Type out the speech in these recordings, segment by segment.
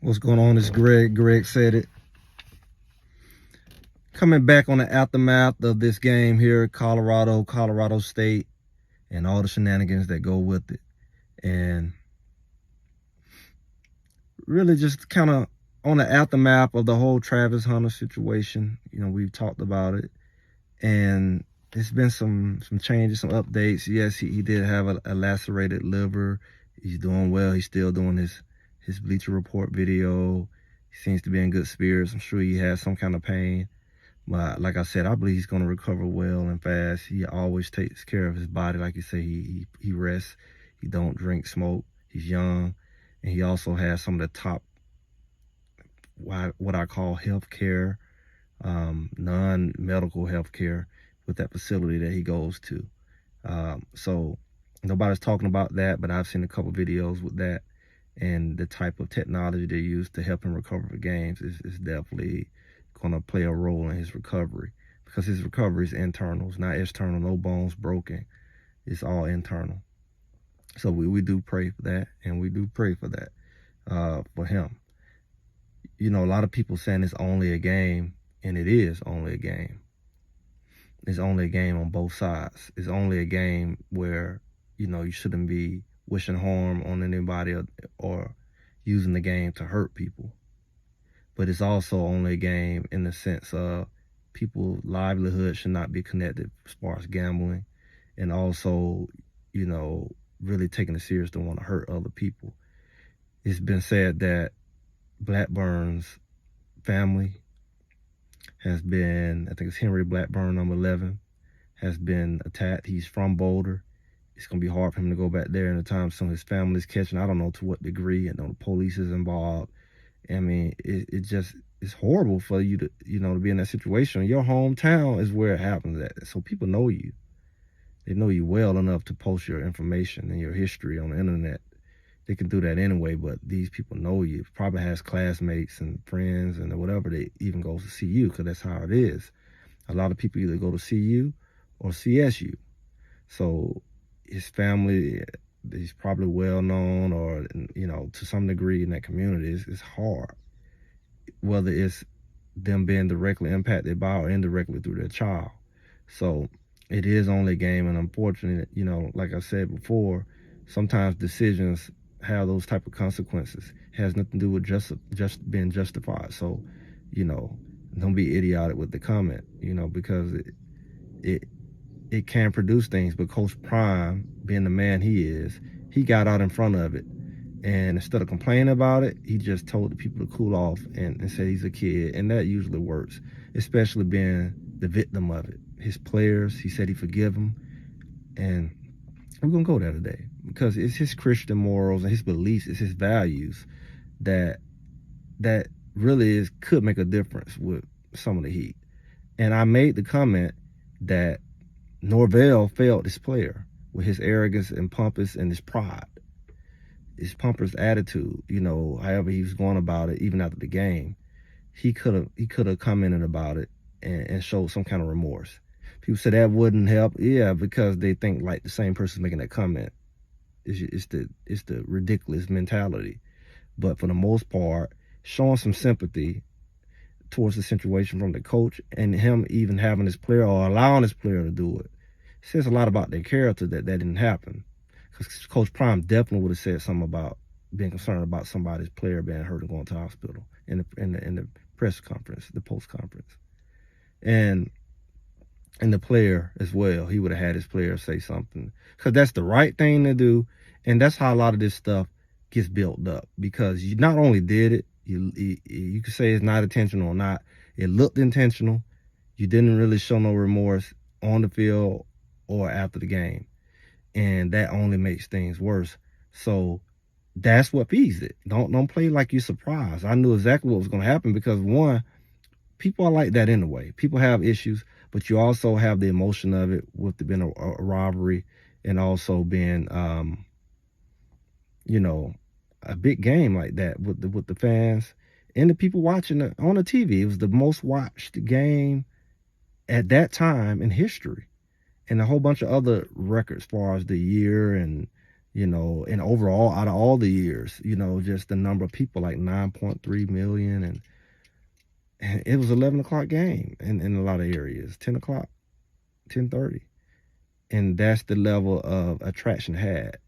What's going on is Greg. Greg said it. Coming back on the aftermath of this game here, Colorado State, and all the shenanigans that go with it. And really just kind of on the aftermath of the whole Travis Hunter situation. You know, we've talked about it. And there's been some changes, some updates. Yes, he did have a lacerated liver. He's doing well. He's still doing his Bleacher Report video. He seems to be in good spirits. I'm sure he has some kind of pain. But like I said, I believe he's going to recover well and fast. He always takes care of his body. Like you say, he rests. He don't drink, smoke. He's young. And he also has some of the top, what I call healthcare, non-medical healthcare with that facility that he goes to. So nobody's talking about that, but I've seen a couple videos with that, and the type of technology they use to help him recover for games is definitely going to play a role in his recovery, because his recovery is internal. It's not external. No bones broken. It's all internal. So we do pray for that, and we do pray for that for him. You know, a lot of people saying it's only a game, and it is only a game. It's only a game on both sides. It's only a game where, you know, you shouldn't be wishing harm on anybody or using the game to hurt people. But it's also only a game in the sense of people's livelihood should not be connected as far as gambling, and also, you know, really taking it serious to want to hurt other people. It's been said that Blackburn's family has been, I think it's Henry Blackburn, number 11, has been attacked. He's from Boulder. It's going to be hard for him to go back there in the time soon. His family's catching, I don't know to what degree, and the police is involved. I mean, it's horrible for you to, you know, to be in that situation. Your hometown is where it happens at. So people know you. They know you well enough to post your information and your history on the internet. They can do that anyway, but these people know you. Probably has classmates and friends and whatever. They even goes to see you, because that's how it is. A lot of people either go to CU or CSU. So his family, he's probably well known, or, you know, to some degree in that community. It's hard, whether it's them being directly impacted by or indirectly through their child. So it is only a game, and unfortunately, you know, like I said before, sometimes decisions have those type of consequences. It has nothing to do with just being justified. So, you know, don't be idiotic with the comment, you know, because it can produce things. But Coach Prime, being the man he is, he got out in front of it, and instead of complaining about it, he just told the people to cool off and said he's a kid, and that usually works, especially being the victim of it. His players, he said he forgive them, and we're gonna go there today because it's his Christian morals and his beliefs, it's his values that really could make a difference with some of the heat. And I made the comment that Norvell failed this player with his arrogance and pompous and his pride, his pompous attitude. You know, however he was going about it, even after the game, he could have commented about it and showed some kind of remorse. People say that wouldn't help. Yeah, because they think like the same person making that comment. It's the ridiculous mentality. But for the most part, showing some sympathy towards the situation from the coach, and him even having his player or allowing his player to do it, says a lot about their character that didn't happen. Because Coach Prime definitely would have said something about being concerned about somebody's player being hurt and going to the hospital in the press conference, the post conference. And the player as well, he would have had his player say something, because that's the right thing to do. And that's how a lot of this stuff gets built up, because you not only did it, you could say it's not intentional or not. It looked intentional. You didn't really show no remorse on the field or after the game, and that only makes things worse. So that's what feeds it. Don't play like you're surprised. I knew exactly what was going to happen, because one, people are like that anyway. People have issues, but you also have the emotion of it with being a rivalry, and also being, you know, a big game like that with the fans and the people watching it on the TV. It was the most watched game at that time in history, and a whole bunch of other records as far as the year and And overall, out of all the years, just the number of people, like 9.3 million, and it was 11 o'clock game in a lot of areas, 10 o'clock, 10:30. And that's the level of attraction it had.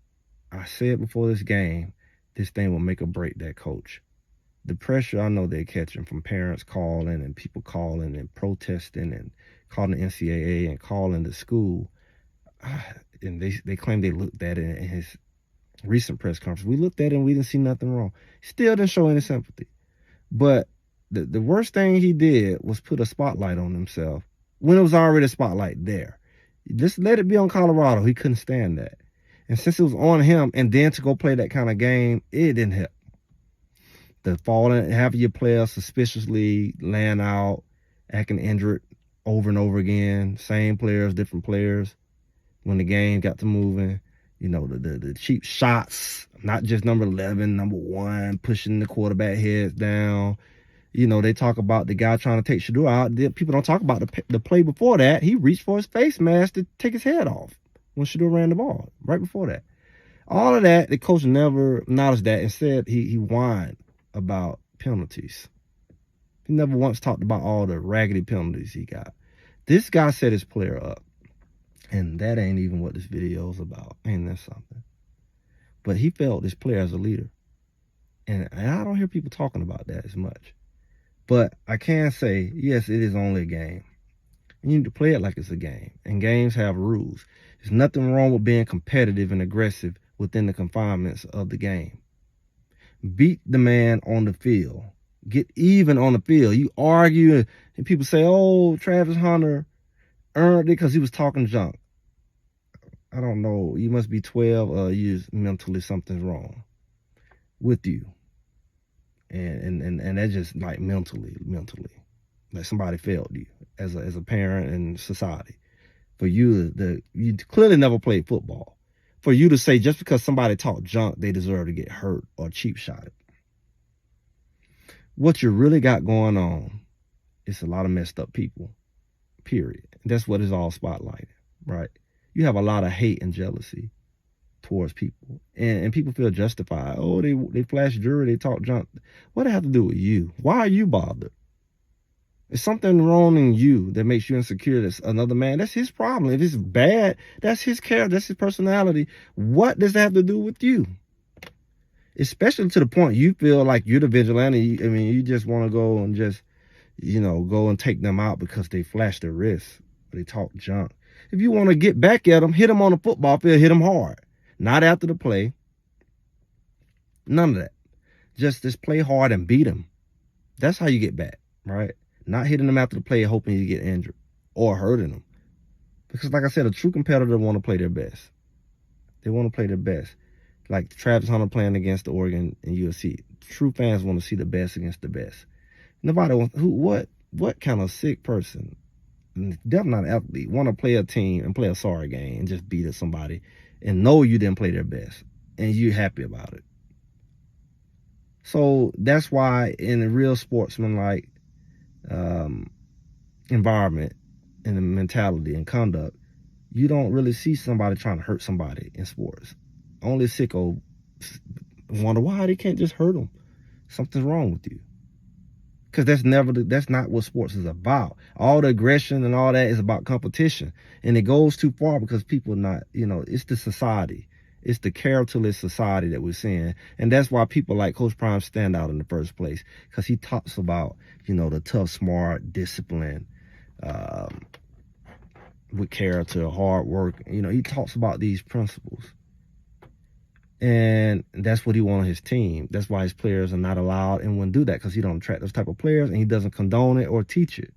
I said before this game, this thing will make or break that coach. The pressure I know they're catching from parents calling and people calling and protesting and calling the NCAA and calling the school. And they claim they looked at it in his recent press conference. We looked at it and we didn't see nothing wrong. Still didn't show any sympathy. But the worst thing he did was put a spotlight on himself when it was already a spotlight there. Just let it be on Colorado. He couldn't stand that. And since it was on him, and then to go play that kind of game, it didn't help. The falling, having your players suspiciously laying out, acting injured over and over again, same players, different players. When the game got to moving, the cheap shots, not just number 11, number 1, pushing the quarterback heads down. They talk about the guy trying to take Shador out. People don't talk about the play before that. He reached for his face mask to take his head off when Shador ran the ball, right before that. All of that, the coach never acknowledged that. Instead, he whined about penalties. He never once talked about all the raggedy penalties he got. This guy set his player up. And that ain't even what this video is about. Ain't that something? But he felt this player as a leader. And I don't hear people talking about that as much. But I can say, yes, it is only a game. You need to play it like it's a game. And games have rules. There's nothing wrong with being competitive and aggressive within the confinements of the game. Beat the man on the field. Get even on the field. You argue and people say, oh, Travis Hunter earned it because he was talking junk. I don't know. You must be 12 or mentally something's wrong with you. And that's just like mentally, like somebody failed you as a parent and society. For you clearly never played football. For you to say just because somebody talked junk, they deserve to get hurt or cheap shotted. What you really got going on is a lot of messed up people, period. That's what is all spotlighted, right? You have a lot of hate and jealousy towards people. And people feel justified. Oh, they flash jewelry, they talk junk. What does it have to do with you? Why are you bothered? Is something wrong in you that makes you insecure? That's another man. That's his problem. If it's bad, that's his character. That's his personality. What does that have to do with you? Especially to the point you feel like you're the vigilante. You just want to go and just, go and take them out because they flash their wrists. They talk junk. If you want to get back at them, hit them on the football field, hit them hard. Not after the play. None of that. Just play hard and beat them. That's how you get back, right? Not hitting them after the play hoping you get injured or hurting them. Because like I said, a true competitor want to play their best. They want to play their best. Like Travis Hunter playing against the Oregon and USC. True fans want to see the best against the best. Nobody wants, what kind of sick person, definitely not an athlete, want to play a team and play a sorry game and just beat at somebody and know you didn't play their best and you're happy about it. So that's why in a real sportsman-like environment and the mentality and conduct, you don't really see somebody trying to hurt somebody in sports. Only sicko wonder why they can't just hurt them. Something's wrong with you. Because that's not what sports is about. All the aggression and all that is about competition. And it goes too far because people not, it's the society. It's the characterless society that we're seeing. And that's why people like Coach Prime stand out in the first place. Because he talks about, the tough, smart, discipline, with character, hard work. He talks about these principles. And that's what he wants on his team. That's why his players are not allowed and wouldn't do that, because he don't attract those type of players and he doesn't condone it or teach it.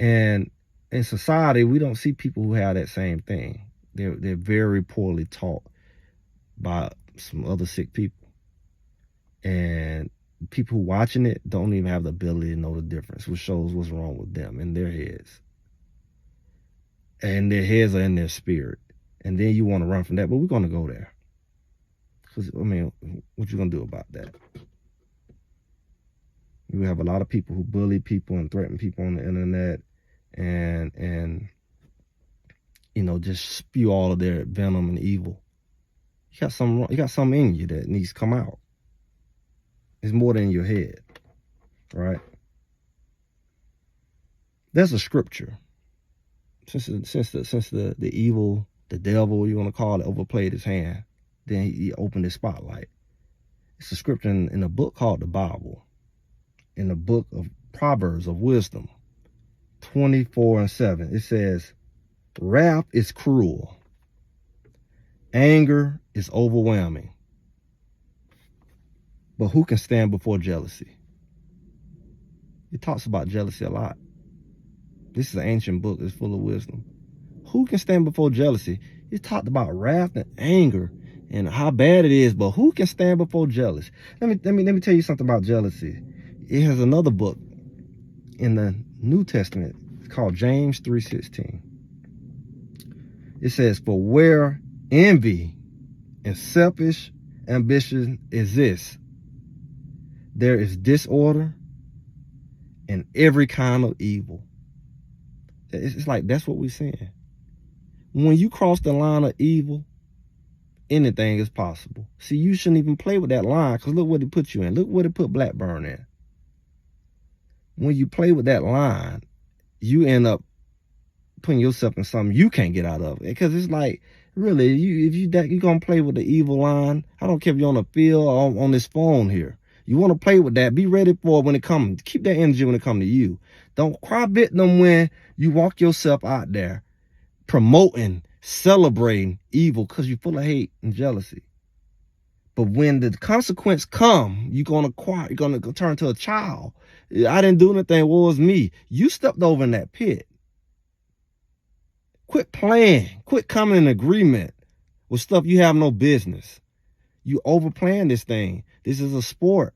And in society, we don't see people who have that same thing. They're very poorly taught by some other sick people. And people who watching it don't even have the ability to know the difference, which shows what's wrong with them in their heads. And their heads are in their spirit. And then you want to run from that, but we're going to go there. Because, what you going to do about that? You have a lot of people who bully people and threaten people on the internet and just spew all of their venom and evil You got something wrong. You got something in you that needs to come out. It's more than your head, right? There's a scripture. Since the evil, the devil, you want to call it, overplayed his hand, then he opened his spotlight. It's a scripture in a book called the Bible, in the book of Proverbs of wisdom, 24:7. It says, wrath is cruel. Anger is overwhelming. But who can stand before jealousy? It talks about jealousy a lot. This is an ancient book. It's full of wisdom. Who can stand before jealousy? It talked about wrath and anger and how bad it is, but who can stand before jealousy? Let me tell you something about jealousy. It has another book in the New Testament. It's called James 3:16. It says, for where envy and selfish ambition exists, there is disorder and every kind of evil. It's like, that's what we're saying. When you cross the line of evil, anything is possible. See, you shouldn't even play with that line, because look what it put you in. Look what it put Blackburn in. When you play with that line, you end up putting yourself in something you can't get out of. Because it's like, really, if you're going to play with the evil line, I don't care if you're on the field or on this phone here. You want to play with that, be ready for it when it comes. Keep that energy when it comes to you. Don't cry victim when you walk yourself out there promoting, celebrating evil because you're full of hate and jealousy. But when the consequence come, you're going to turn to a child. I didn't do anything, it was me. You stepped over in that pit. Quit playing. Quit coming in agreement with stuff you have no business. You overplaying this thing. This is a sport.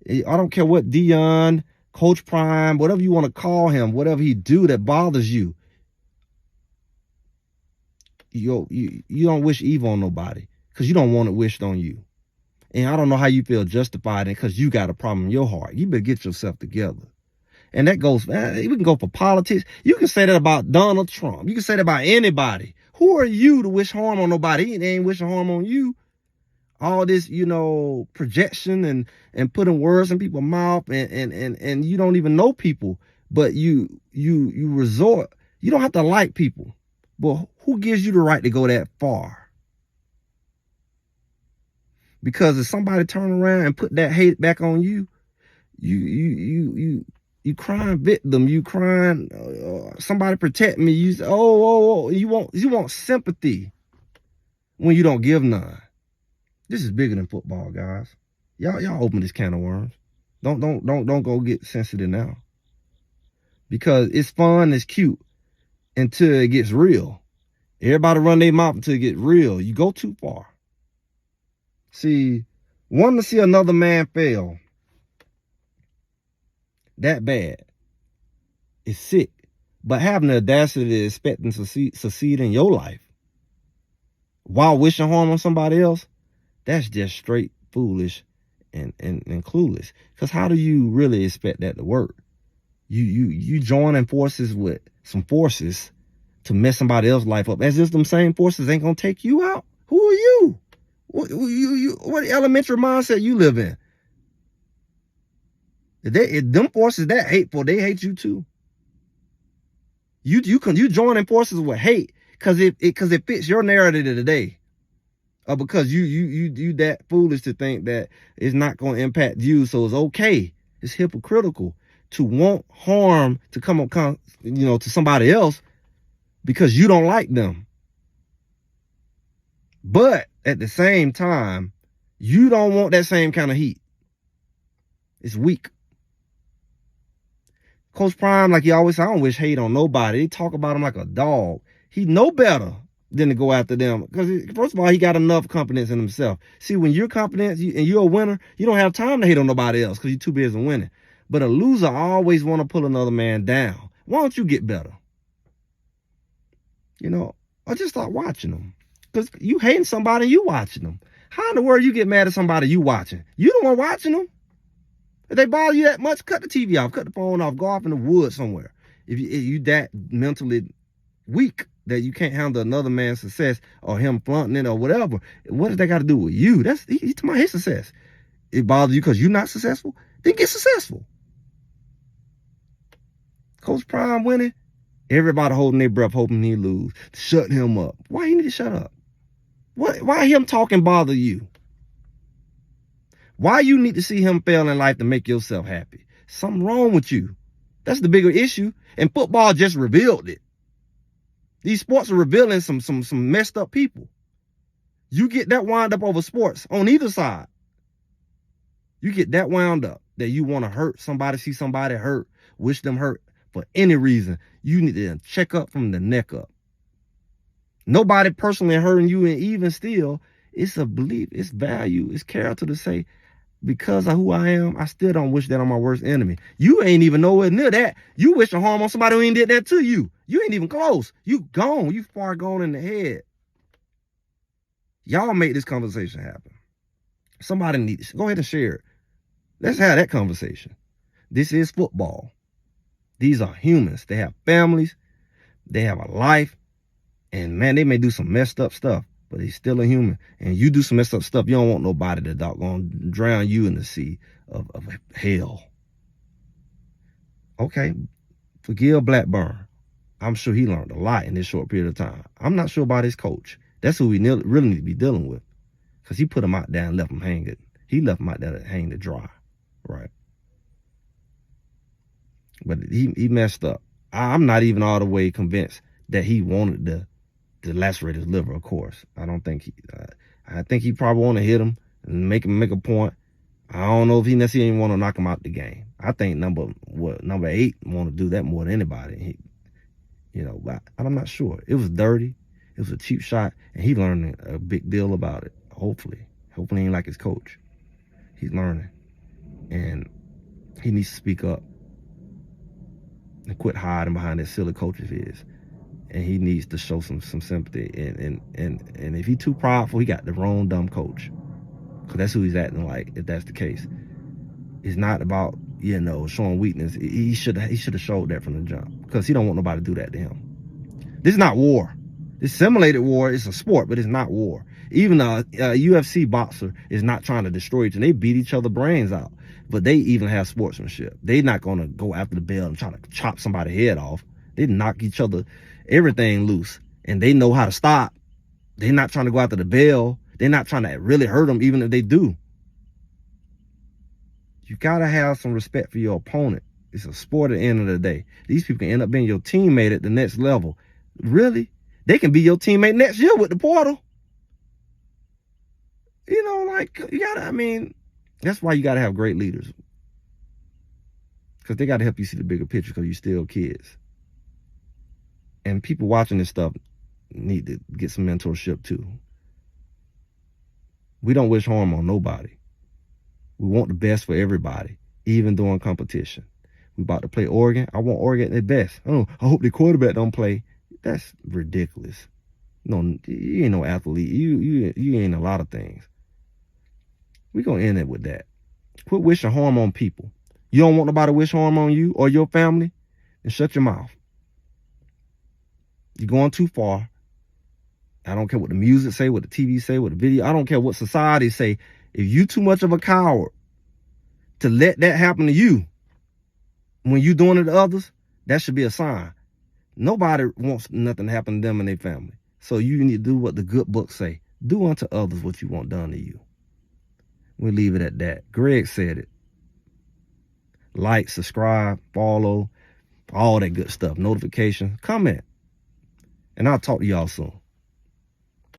I don't care what Dion, Coach Prime, whatever you want to call him, whatever he do that bothers you. You don't wish evil on nobody because you don't want it wished on you. And I don't know how you feel justified in because you got a problem in your heart. You better get yourself together. And that goes, we can go for politics. You can say that about Donald Trump. You can say that about anybody. Who are you to wish harm on nobody? He ain't wishing harm on you. All this, projection and putting words in people's mouth and you don't even know people, but you resort. You don't have to like people. But who gives you the right to go that far? Because if somebody turn around and put that hate back on you, you crying victim, you crying somebody protect me. You say, you want sympathy when you don't give none. This is bigger than football, guys. Y'all open this can of worms. Don't go get sensitive now. Because it's fun, it's cute until it gets real. Everybody run their mouth until it gets real. You go too far. See, wanting to see another man fail that bad is sick. But having the audacity to expect them to succeed in your life while wishing harm on somebody else, that's just straight foolish and clueless. Because how do you really expect that to work? You joining forces with some forces to mess somebody else's life up, as if them same forces ain't gonna take you out. Who are you? What elementary mindset you live in? If them forces that hateful, they hate you too. You joining forces with hate because it fits your narrative of today. Or because you that foolish to think that it's not going to impact you, so it's okay. It's hypocritical to want harm to come to somebody else because you don't like them. But at the same time, you don't want that same kind of heat. It's weak. Coach Prime, like he always say, I don't wish hate on nobody. They talk about him like a dog. He know better than to go after them. Because first of all, he got enough confidence in himself. See, when you're confident and you're a winner, you don't have time to hate on nobody else because you're too busy winning. But a loser always want to pull another man down. Why don't you get better? Or just start watching them. Because you hating somebody, you watching them. How in the world you get mad at somebody you watching? You the one watching them. If they bother you that much, cut the TV off, cut the phone off, go off in the woods somewhere. If you that mentally weak that you can't handle another man's success or him flaunting it or whatever. What does that got to do with you? He's talking about his success. It bothers you because you're not successful? Then get successful. Coach Prime winning, everybody holding their breath, hoping he lose, shutting him up. Why you need to shut up? Why him talking bother you? Why you need to see him fail in life to make yourself happy? Something wrong with you. That's the bigger issue. And football just revealed it. These sports are revealing some messed up people. You get that wound up over sports on either side. You get that wound up that you want to hurt somebody, see somebody hurt, wish them hurt for any reason. You need to check up from the neck up. Nobody personally hurting you, and even still, it's a belief, it's value, it's character to say, because of who I am, I still don't wish that on my worst enemy. You ain't even nowhere near that. You wish harm on somebody who ain't did that to you. You ain't even close. You gone. You far gone in the head. Y'all make this conversation happen. Somebody needs, go ahead and share it. Let's have that conversation. This is football. These are humans. They have families. They have a life. And man, they may do some messed up stuff, but he's still a human. And you do some messed up stuff, you don't want nobody to doggone drown you in the sea of hell. Okay, forgive Blackburn. I'm sure he learned a lot in this short period of time. I'm not sure about his coach. That's who we really need to be dealing with, because he put him out there and left him hanging. He left him out there to hang to dry, right? But he messed up. I'm not even all the way convinced that he wanted to lacerate his liver, of course. I don't think he, I think he probably want to hit him and make a point. I don't know if he necessarily want to knock him out the game. I think number 8 want to do that more than anybody. But I'm not sure. It was dirty. It was a cheap shot, and he learned a big deal about it. Hopefully he ain't like his coach. He's learning, and he needs to speak up and quit hiding behind that silly coach of his. And he needs to show some sympathy. And if he's too prideful, he got the wrong dumb coach. Because that's who he's acting like, if that's the case. It's not about, showing weakness. He should have showed that from the jump. Because he don't want nobody to do that to him. This is not war. This simulated war is a sport, but it's not war. Even a UFC boxer is not trying to destroy each other. They beat each other's brains out. But they even have sportsmanship. They're not going to go after the bell and try to chop somebody's head off. They knock each other, everything loose. And they know how to stop. They're not trying to go after the bell. They're not trying to really hurt them, even if they do. You got to have some respect for your opponent. It's a sport at the end of the day. These people can end up being your teammate at the next level. Really? They can be your teammate next year with the portal. That's why you got to have great leaders. Because they got to help you see the bigger picture, because you're still kids. And people watching this stuff need to get some mentorship too. We don't wish harm on nobody. We want the best for everybody, even during competition. We about to play Oregon. I want Oregon at their best. Oh, I hope the quarterback don't play. That's ridiculous. No, you ain't no athlete. You ain't a lot of things. We're going to end it with that. Quit wishing harm on people. You don't want nobody to wish harm on you or your family? Then shut your mouth. You're going too far. I don't care what the music say, what the TV say, what the video. I don't care what society say. If you too much of a coward to let that happen to you when you doing it to others, that should be a sign. Nobody wants nothing to happen to them and their family. So you need to do what the good book say. Do unto others what you want done to you. We'll leave it at that. Greg said it. Like, subscribe, follow, all that good stuff. Notifications, comment. And I'll talk to y'all soon.